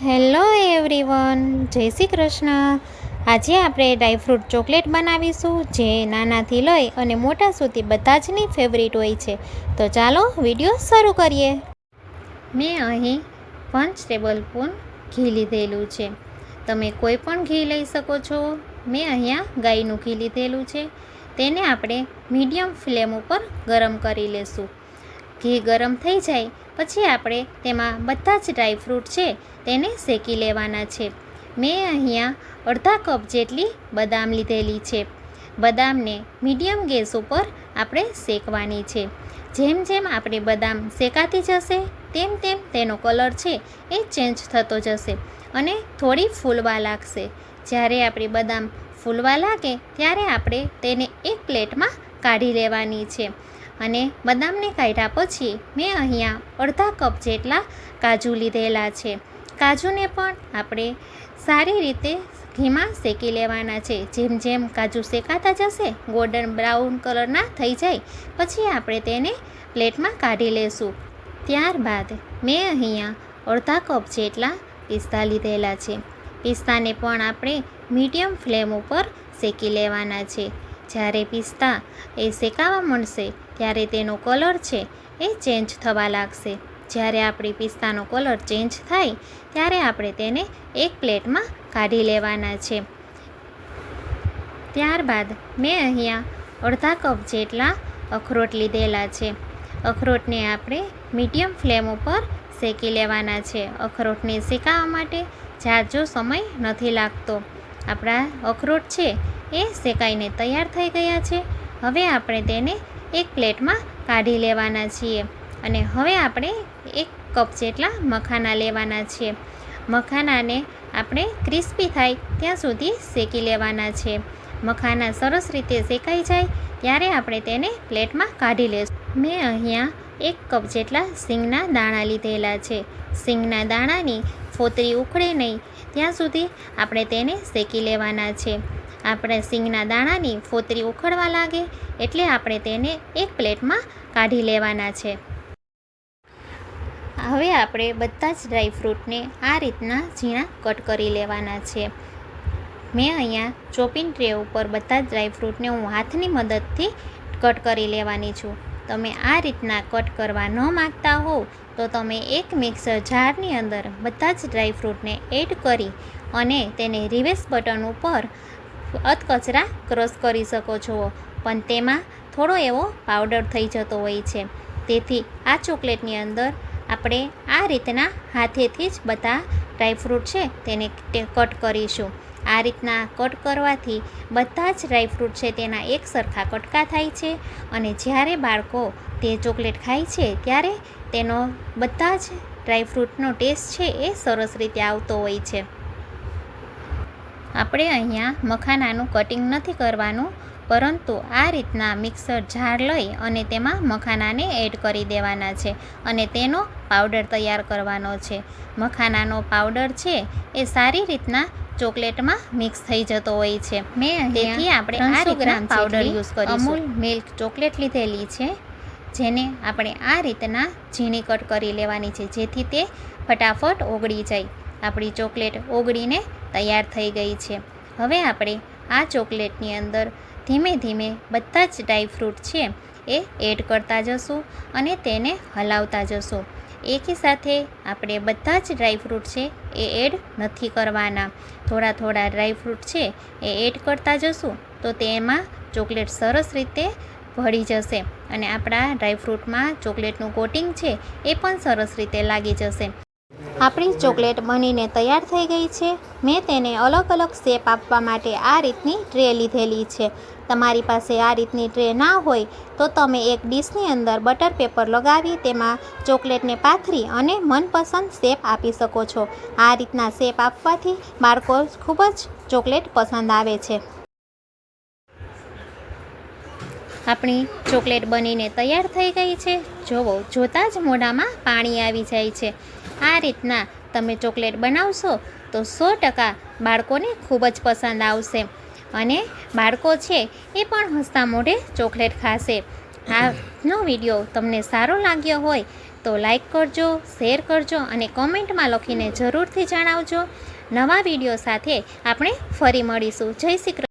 Hello everyone, જય શ્રી કૃષ્ણ। આજે આપણે ડ્રાયફ્રૂટ ચોકલેટ બનાવીશું, જે નાનાથી લઈ અને મોટા સુધી બધા જની ફેવરિટ હોય છે। તો ચાલો વિડીયો શરૂ કરીએ। મેં અહીં 5 ટેબલસ્પૂન ઘી લીધેલું છે। તમે કોઈ પણ ઘી લઈ શકો છો। મેં અહીંયા ગાયનું ઘી લીધેલું છે। તેને આપણે મીડિયમ ફ્લેમ ઉપર ગરમ કરી લેશું। ઘી ગરમ થઈ જાય પછી આપણે તેમાં બધા જ ડ્રાયફ્રૂટ છે તેને શેકી લેવાના છે। મેં અહીંયા અડધા કપ જેટલી બદામ લીધેલી છે। બદામને મીડિયમ ગેસ ઉપર આપણે શેકવાની છે। જેમ જેમ આપણે બદામ શેકાતી જશે તેમ તેમ તેનો કલર છે એ ચેન્જ થતો જશે અને થોડી ફૂલવા લાગશે। જ્યારે આપણી બદામ ફૂલવા લાગે ત્યારે આપણે તેને એક પ્લેટમાં કાઢી લેવાની છે। અને બદામને કાઢ્યા પછી મેં અહીંયા અડધા કપ જેટલા કાજુ લીધેલા છે। કાજુને પણ આપણે સારી રીતે ઘીમાં શેકી લેવાના છે। જેમ જેમ કાજુ શેકાતા જશે ગોલ્ડન બ્રાઉન કલરના થઈ જાય પછી આપણે તેને પ્લેટમાં કાઢી લેશું। ત્યારબાદ મેં અહીંયા અડધા કપ જેટલા પિસ્તા લીધેલા છે। પિસ્તાને પણ આપણે મીડિયમ ફ્લેમ ઉપર શેકી લેવાના છે। જ્યારે પિસ્તા એ શેકાવા મળશે ત્યારે તેનો કલર છે એ ચેન્જ થવા લાગશે। જ્યારે આપણી પિસ્તાનો કલર ચેન્જ થાય ત્યારે આપણે તેને એક પ્લેટમાં કાઢી લેવાના છે। ત્યારબાદ મેં અહીંયા અડધા કપ જેટલા અખરોટ લીધેલા છે। અખરોટને આપણે મીડિયમ ફ્લેમ ઉપર શેકી લેવાના છે। અખરોટને શેકાવા માટે ઝાઝો સમય નથી લાગતો। આપણા અખરોટ છે એ શેકાઈને તૈયાર થઈ ગયા છે। હવે આપણે તેને એક પ્લેટમાં કાઢી લેવાના છીએ। અને હવે આપણે 1 કપ જેટલા મખાના લેવાના છે। મખાનાને આપણે ક્રિસ્પી થાય ત્યાં સુધી શેકી લેવાના છે। મખાના સરસ રીતે શેકાઈ જાય ત્યારે આપણે તેને પ્લેટમાં કાઢી લઈશું। મેં અહીંયા 1 કપ જેટલા સિંગના દાણા લીધેલા છે। સિંગના દાણાની ફોતરી ઉખડે નહીં ત્યાં સુધી આપણે તેને શેકી લેવાના છે। આપણે સિંગના દાણાની ફોતરી ઉખડવા લાગે એટલે આપણે તેને એક પ્લેટમાં કાઢી લેવાના છે। હવે આપણે બધા જ ડ્રાયફ્રૂટને આ રીતના ઝીણા કટ કરી લેવાના છે। મેં અહીંયા ચોપિંગ ટ્રે ઉપર બધા જ ડ્રાયફ્રૂટને હું હાથની મદદથી કટ કરી લેવાની છું। તમે આ રીતના કટ કરવા ન માગતા હોવ તો તમે એક મિક્સર જારની અંદર બધા જ ડ્રાયફ્રૂટને એડ કરી અને તેને રિવર્સ બટન ઉપર અધકચરા ક્રશ કરી શકો છો, પણ તેમાં થોડો એવો પાવડર થઈ જતો હોય છે। તેથી આ ચોકલેટની અંદર આપણે આ રીતના હાથેથી જ બધા ડ્રાયફ્રૂટ છે તેને કટ કરીશું। આ રીતના કટ કરવાથી બધા જ ડ્રાયફ્રૂટ છે તેના એક સરખા કટકા થાય છે અને જ્યારે બાળકો તે ચોકલેટ ખાય છે ત્યારે તેનો બધા જ ડ્રાયફ્રૂટનો ટેસ્ટ છે એ સરસ રીતે આવતો હોય છે। આપણે અહીંયા મખાનાનું કટિંગ નથી કરવાનું, પરંતુ આ રીતના મિક્સર જાર લઈ અને તેમાં મખાનાને એડ કરી દેવાના છે અને તેનો પાવડર તૈયાર કરવાનો છે। મખાનાનો પાવડર છે એ સારી રીતના ચોકલેટમાં મિક્સ થઈ જતો હોય છે। તેથી આપણે આ રીતના પાવડર યુઝ કરીશું। અમૂલ મિલ્ક ચોકલેટ લીધેલી છે જેને આપણે આ રીતના ઝીણી કટ કરી લેવાની છે જેથી તે ફટાફટ ઓગળી જાય। આપણી ચોકલેટ ઓગળીને તૈયાર થઈ ગઈ છે। હવે આપણે આ ચોકલેટની અંદર ધીમે ધીમે બધા જ ડ્રાયફ્રૂટ છે એ એડ કરતા જશું અને તેને હલાવતા જશું। એકી સાથે આપણે બધા જ ડ્રાયફ્રૂટ છે એ એડ નથી કરવાના, થોડા થોડા ડ્રાયફ્રૂટ છે એ એડ કરતા જશું તો તેમાં ચોકલેટ સરસ રીતે ભળી જશે અને આપણા ડ્રાયફ્રૂટમાં ચોકલેટનું કોટિંગ છે એ પણ સરસ રીતે લાગી જશે। આપણી ચોકલેટ બનીને તૈયાર થઈ ગઈ છે। મેં તેને અલગ અલગ શેપ આપવા માટે આ રીતની ટ્રે લીધેલી છે। તમારી પાસે આ રીતની ટ્રે ના હોય તો તમે એક ડીશની અંદર બટર પેપર લગાવી તેમાં ચોકલેટને પાથરી અને મનપસંદ શેપ આપી શકો છો। આ રીતના શેપ આપવાથી બાળકો ખૂબ જ ચોકલેટ પસંદ આવે છે। આપણી ચોકલેટ બનીને તૈયાર થઈ ગઈ છે। જોવો, જોતાં જ મોઢામાં પાણી આવી જાય છે। આ રીતના તમે ચોકલેટ બનાવશો તો 100% બાળકોને ખૂબ જ પસંદ આવશે અને બાળકો છે એ પણ હસતા મોઢે ચોકલેટ ખાશે। આજનો વિડીયો તમને સારો લાગ્યો હોય તો લાઈક કરજો, શેર કરજો અને કોમેન્ટમાં લખીને જરૂરથી જણાવજો. નવા વિડીયો સાથે આપણે ફરી મળીશું. જય શ્રી કૃષ્ણ.